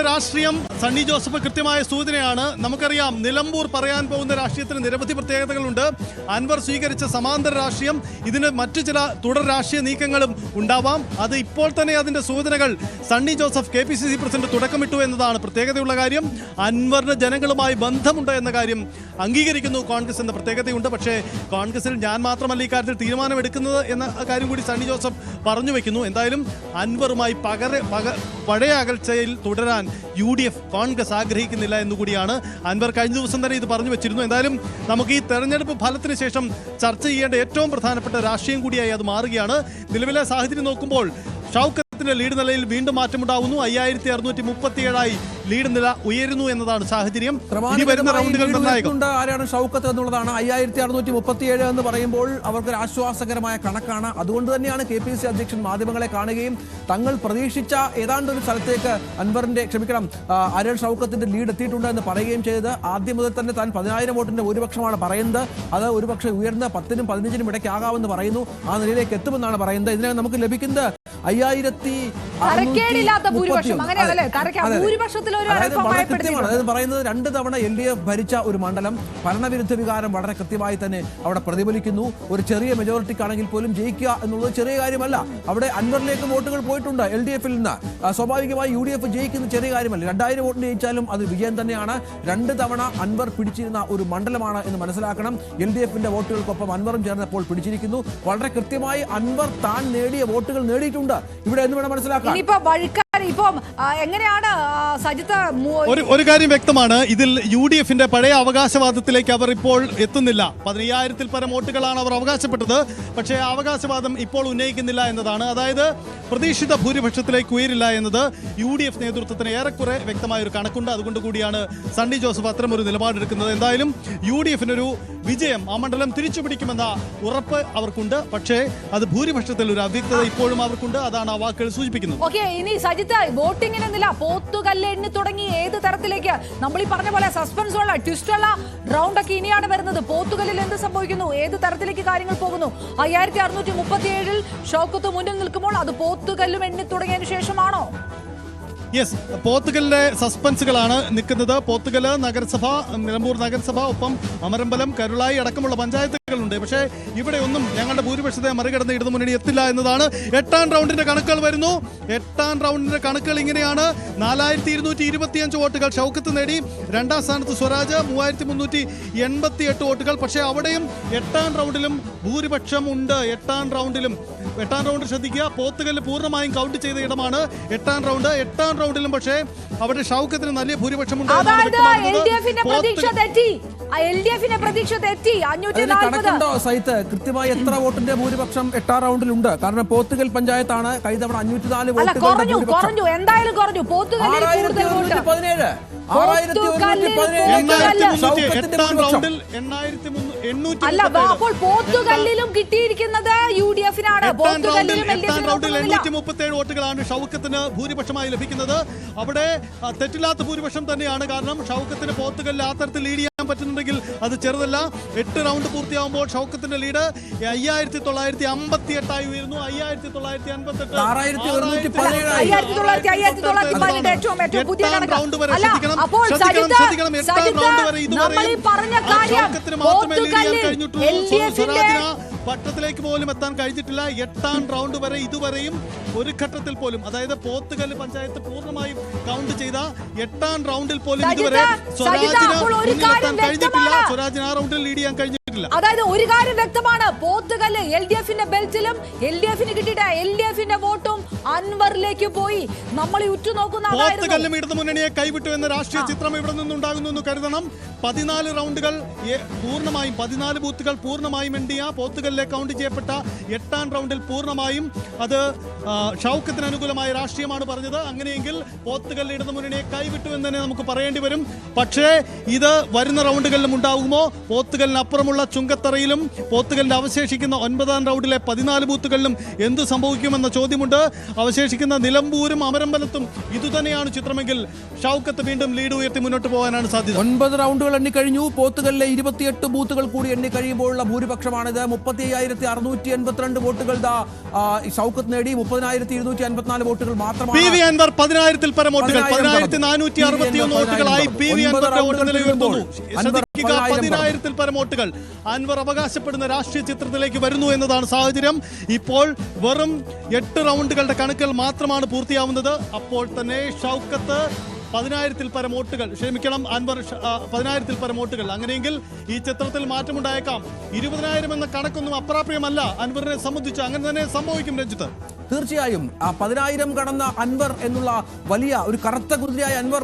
രാഷ്ട്രീയം സണ്ണി ജോസഫ് കൃത്യമായ സൂചനയാണ്. നമുക്കറിയാം നിലമ്പൂർ പറയാൻ പോകുന്ന രാഷ്ട്രീയത്തിന് നിരവധി പ്രത്യേകതകളുണ്ട്. അൻവർ സ്വീകരിച്ച സമാന്തര രാഷ്ട്രീയം, ഇതിന് മറ്റു ചില തുടർ രാഷ്ട്രീയ നീക്കങ്ങളും ഉണ്ടാവാം. അത് ഇപ്പോൾ തന്നെ അതിന്റെ സൂചനകൾ സണ്ണി ജോസഫ് KPCC പ്രസിഡന്റ് തുടക്കമിട്ടു എന്നതാണ് പ്രത്യേകതയുള്ള കാര്യം. അൻവറിന് ജനങ്ങളുമായി ബന്ധമുണ്ട് എന്ന കാര്യം അംഗീകരിക്കുന്നു കോൺഗ്രസ് എന്ന പ്രത്യേകതയുണ്ട്. പക്ഷേ കോൺഗ്രസിൽ ഞാൻ മാത്രമല്ല ഇക്കാര്യത്തിൽ തീരുമാനമെടുക്കുന്നത് എന്ന കാര്യം കൂടി സണ്ണി ജോസഫ് പറഞ്ഞു വെക്കുന്നു. എന്തായാലും അൻവറുമായി പഴയ അകൽച്ചയിൽ തുടരാൻ UDF കോൺഗ്രസ് ആഗ്രഹിക്കുന്നില്ല എന്നുകൂടിയാണ് അൻവർ കഴിഞ്ഞ ദിവസം തന്നെ ഇത് പറഞ്ഞു വെച്ചിരുന്നു. എന്തായാലും നമുക്ക് ഈ തെരഞ്ഞെടുപ്പ് ഫലത്തിന് ശേഷം ചർച്ച ചെയ്യേണ്ട ഏറ്റവും പ്രധാനപ്പെട്ട രാഷ്ട്രീയം കൂടിയായി അത് മാറുകയാണ്. നിലവിലെ സാഹചര്യം നോക്കുമ്പോൾ ഷൗക്കത്തിന്റെ ലീഡ് നിലയിൽ വീണ്ടും മാറ്റമുണ്ടാവുന്നു. 5637 ലീഡ് നില ഉയരുന്നു എന്നതാണ് സാഹചര്യം. ഇനി വരുന്ന റൗണ്ടുകൾ നിർണായകം. ആരാണ് ഷൗക്കത്ത് എന്നുള്ളതാണ്. 5637 എന്ന് പറയുമ്പോൾ അവർക്കൊരു ആശ്വാസകരമായ കണക്കാണ്. അതുകൊണ്ട് തന്നെയാണ് KPCC അധ്യക്ഷൻ മാധ്യമങ്ങളെ കാണുകയും തങ്ങൾ പ്രതീക്ഷിച്ച ഏതാണ്ട് ഒരു സ്ഥലത്തേക്ക് അരൺ ഷൗക്കത്തിന്റെ ലീഡ് എത്തിയിട്ടുണ്ട് എന്ന് പറയുകയും ചെയ്തത്. ആദ്യം മുതൽ തന്നെ താൻ 10,000 വോട്ടിന്റെ ഭൂരിപക്ഷമാണ് പറയുന്നത്. അത് ഒരുപക്ഷെ ഉയർന്ന 10-നും 15-നും ഇടയ്ക്കാകാമെന്ന് പറയുന്നു. ആ നിലയിലേക്ക് എത്തുമെന്നാണ് പറയുന്നത്. ഇതിനെ നമുക്ക് ലഭിക്കുന്നത് 56,000 പറയുന്നത് 2 തവണ LDF ഭരിച്ച ഒരു മണ്ഡലം. ഭരണവിരുദ്ധ വികാരം വളരെ കൃത്യമായി തന്നെ അവിടെ പ്രതിഫലിക്കുന്നു. ഒരു ചെറിയ മെജോറിറ്റിക്കാണെങ്കിൽ പോലും ജയിക്കുക എന്നുള്ളത് ചെറിയ കാര്യമല്ല. അവിടെ അൻവറിലേക്ക് വോട്ടുകൾ പോയിട്ടുണ്ട് LDF-ൽ നിന്ന്. സ്വാഭാവികമായി UDF ജയിക്കുന്ന ചെറിയ കാര്യമല്ല. 2000 വോട്ടിന് ജയിച്ചാലും അത് വിജയം തന്നെയാണ്. 2 തവണ അൻവർ പിടിച്ചിരുന്ന ഒരു മണ്ഡലമാണ് എന്ന് മനസ്സിലാക്കണം. LDF-ന്റെ വോട്ടുകൾക്കൊപ്പം അൻവറും ചേർന്നപ്പോൾ പിടിച്ചിരിക്കുന്നു. വളരെ കൃത്യമായി അൻവർ താൻ നേടിയ വോട്ടുകൾ നേടിയിട്ടുണ്ട്. ഇവിടെ എന്ന് വേണം മനസ്സിലാക്കാൻ. ഒരു കാര്യം വ്യക്തമാണ്, ഇതിൽ UDF-ന്റെ പഴയ അവകാശവാദത്തിലേക്ക് അവർ ഇപ്പോൾ എത്തുന്നില്ല. 15,000-ൽ പരം വോട്ടുകളാണ് അവർ അവകാശപ്പെട്ടത്. പക്ഷേ ആ അവകാശവാദം ഇപ്പോൾ ഉന്നയിക്കുന്നില്ല എന്നതാണ്. അതായത് പ്രതീക്ഷിത ഭൂരിപക്ഷത്തിലേക്ക് ഉയരില്ല എന്നത് UDF നേതൃത്വത്തിന് ഏറെക്കുറെ വ്യക്തമായ ഒരു കണക്കുണ്ട്. അതുകൊണ്ട് കൂടിയാണ് സണ്ണി ജോസഫ് അത്തരമൊരു നിലപാടെടുക്കുന്നത്. എന്തായാലും UDF-നൊരു വിജയം, ആ മണ്ഡലം തിരിച്ചുപിടിക്കുമെന്ന ഉറപ്പ് അവർക്കുണ്ട്. പക്ഷേ അത് ഭൂരിപക്ഷത്തിൽ ഒരു അവ്യക്തത ഇപ്പോഴും അവർക്കുണ്ട്. അതാണ് ആ വാക്കുകൾ സൂചിപ്പിക്കുന്നത്. ഇനി സജിത്ത്, വോട്ടിങ്ങിന് നില പോത്തുകല്ല് എണ്ണി തുടങ്ങി ഏത് തരത്തിലേക്ക്? നമ്മൾ ഈ പറഞ്ഞ പോലെ സസ്പെൻസ് ഉള്ള ട്വിസ്റ്റുള്ള റൗണ്ടൊക്കെ ഇനിയാണ് വരുന്നത്. പോത്തുകല്ലിൽ എന്ത് സംഭവിക്കുന്നു, ഏത് തരത്തിലേക്ക് കാര്യങ്ങൾ പോകുന്നു? 5637 ഷൗക്കത്ത് മുന്നിൽ നിൽക്കുമ്പോൾ അത് പോത്തുകല്ലും എണ്ണി തുടങ്ങിയതിനു ശേഷമാണോ? യെസ്, പോത്തുകലിലെ സസ്പെൻസുകളാണ് നിൽക്കുന്നത്. പോത്തുകല് നഗരസഭ, നിലമ്പൂർ നഗരസഭ, ഒപ്പം അമരമ്പലം, കരുളായി അടക്കമുള്ള പഞ്ചായത്തുകളുണ്ട്. പക്ഷേ ഇവിടെ ഒന്നും ഞങ്ങളുടെ ഭൂരിപക്ഷത്തെ മറികടന്ന് ഇടതുമുന്നണി എത്തില്ല എന്നതാണ്. 8ാം റൗണ്ടിന്റെ കണക്കുകൾ വരുന്നു. 8ാം റൗണ്ടിന്റെ കണക്കുകൾ ഇങ്ങനെയാണ്. 4225 വോട്ടുകൾ ഷൗക്കത്ത് നേടി. 2ാം സ്ഥാനത്ത് സ്വരാജ് 3388 വോട്ടുകൾ. പക്ഷേ അവിടെയും 8ാം റൗണ്ടിലും ഭൂരിപക്ഷം ഉണ്ട്. 8ാം റൗണ്ട് ശ്രദ്ധിക്കുക, പോത്തുകല്ല് പൂർണ്ണമായും കൗണ്ട് ചെയ്ത ഇടമാണ് 8ാം റൗണ്ടിലും. പക്ഷേ അവിടെ ഷൗക്കത്തിന് നല്ല ഭൂരിപക്ഷം ഉണ്ട്. കൃത്യമായി എത്ര വോട്ടിന്റെ ഭൂരിപക്ഷം 8ാം റൗണ്ടിലുണ്ട്? കാരണം പോത്തുകൽ പഞ്ചായത്താണ് കഴിഞ്ഞ തവണ 504 വോട്ടുകളുടെ ഭൂരിപക്ഷം. എന്തായാലും കുറഞ്ഞു. പോത്തുകല്ലിൽ കൂടുതൽ വോട്ട്. 6,817 അപ്പോൾ പോത്തുകല്ലിലും കിട്ടിയിരിക്കുന്നത് UDF-നാണ്. 837 വോട്ടുകളാണ് ഷൗക്കത്തിന് ഭൂരിപക്ഷമായി ലഭിക്കുന്നത്. അവിടെ തെറ്റില്ലാത്ത ഭൂരിപക്ഷം തന്നെയാണ്. കാരണം ഷൗക്കത്തിന് പോത്തുകല്ല് ആ തരത്തിൽ ലീഡ് ചെയ്യാൻ പറ്റുന്നുണ്ടെങ്കിൽ അത് ചെറുതല്ല. 8 റൗണ്ട് പൂർത്തിയാകുമ്പോൾ ഷൗക്കത്തിന്റെ ലീഡ് 5958 ഉയരുന്നു. 5958 റൗണ്ട് വരെ ശ്രദ്ധിക്കണം. പട്ടത്തിലേക്ക് പോലും എത്താൻ കഴിഞ്ഞിട്ടില്ല. 8ാം റൗണ്ട് വരെ ഇതുവരെയും ഒരു ഘട്ടത്തിൽ പോലും, അതായത് പോത്തുകല്ല് പഞ്ചായത്ത് പൂർണ്ണമായും കൗണ്ട് ചെയ്ത 8ാം റൗണ്ടിൽ പോലും ഇതുവരെ സ്വരാജിന് കഴിഞ്ഞിട്ടില്ല. സ്വരാജിന് ആ റൗണ്ടിൽ ലീഡ് ചെയ്യാൻ കഴിഞ്ഞിട്ടില്ല. അതായത് ഒരു കാര്യം വ്യക്തമാണ്, പോത്തുകല്ല് LDF-ന്റെ ബെൽറ്റിലും LDF-ന് കിട്ടിയിട്ട് LDF-ന്റെ വോട്ടും അൻവറിലേക്ക് പോയി. നമ്മൾ ഉറ്റുനോക്കുന്ന പോത്തുകല്ലും ഇടതുമുന്നണിയെ കൈവിട്ടു എന്ന രാഷ്ട്രീയ ചിത്രം ഇവിടെ നിന്നുണ്ടാകുന്നു എന്ന് കരുതണം. 14 റൗണ്ടുകൾ പൂർണ്ണമായും, 14 ബൂത്തുകൾ പൂർണ്ണമായും എണ്ണിയ പോത്തുകല്ലിലെ കൗണ്ട് ചെയ്യപ്പെട്ട 8ാം റൗണ്ടിൽ പൂർണ്ണമായും അത് ഷൗക്കത്തിന് അനുകൂലമായ രാഷ്ട്രീയമാണ് പറഞ്ഞത്. അങ്ങനെയെങ്കിൽ പോത്തുകല്ല് ഇടതുമുന്നണിയെ കൈവിട്ടു എന്ന് തന്നെ നമുക്ക് പറയേണ്ടി വരും. പക്ഷേ ഇത് വരുന്ന റൗണ്ടുകളിലും ഉണ്ടാകുമോ? പോത്തുകല്ലിനപ്പുറമുള്ള ഇനിയുള്ള ചുങ്കത്തറയിലും പോത്തുകലിന്റെ അവശേഷിക്കുന്ന 9ാം റൗണ്ടിലെ 14 ബൂത്തുകളിലും എന്ത് സംഭവിക്കുമെന്ന ചോദ്യമുണ്ട്. അവശേഷിക്കുന്ന നിലമ്പൂരും അമരമ്പലത്തും ഇതുതന്നെയാണ് ചിത്രമെങ്കിൽ ഷൗക്കത്ത് വീണ്ടും ലീഡ് ഉയർത്തി മുന്നോട്ട് പോകാനാണ് സാധ്യത. 9 റൗണ്ടുകൾ എണ്ണിക്കഴിഞ്ഞു. പോത്തുകലിലെ 28 ബൂത്തുകൾ കൂടി എണ്ണിക്കഴിയുമ്പോഴുള്ള ഭൂരിപക്ഷമാണിത്. 35,682 വോട്ടുകൾ ഷൗക്കത്ത് നേടി. 30,254 വോട്ടുകൾ മാത്രമാണ്. പി വി അൻവർ 10,000-ൽ പരം വോട്ടുകൾ, 10,461 വോട്ടുകളായി പി വി അൻവറിന്റെ വോട്ട് നില ഉയർത്തുന്നു. 10,000-ൽ പരം വോട്ടുകൾ അൻവർ അവകാശപ്പെടുന്ന രാഷ്ട്രീയ ചിത്രത്തിലേക്ക് വരുന്നു എന്നതാണ് സാഹചര്യം. ഇപ്പോൾ വെറും 8 റൗണ്ടുകളുടെ കണക്കുകൾ മാത്രമാണ് പൂർത്തിയാവുന്നത്. അപ്പോൾ തന്നെ ഷൗക്കത്ത് 10,000-ൽ പരം വോട്ടുകൾ, ക്ഷമിക്കണം, അൻവർ 10,000-ൽ പരം വോട്ടുകൾ. അങ്ങനെയെങ്കിൽ ഈ ചിത്രത്തിൽ മാറ്റമുണ്ടായേക്കാം. 20,000 എന്ന കണക്കൊന്നും അപ്രാപ്യമല്ല അൻവറിനെ സംബന്ധിച്ച്. അങ്ങനെ തന്നെ സംഭവിക്കും രഞ്ജിത്ത്. തീർച്ചയായും 10,000 കടന്ന അൻവർ എന്നുള്ള വലിയ ഒരു കറുത്ത കുതിരയായ അൻവർ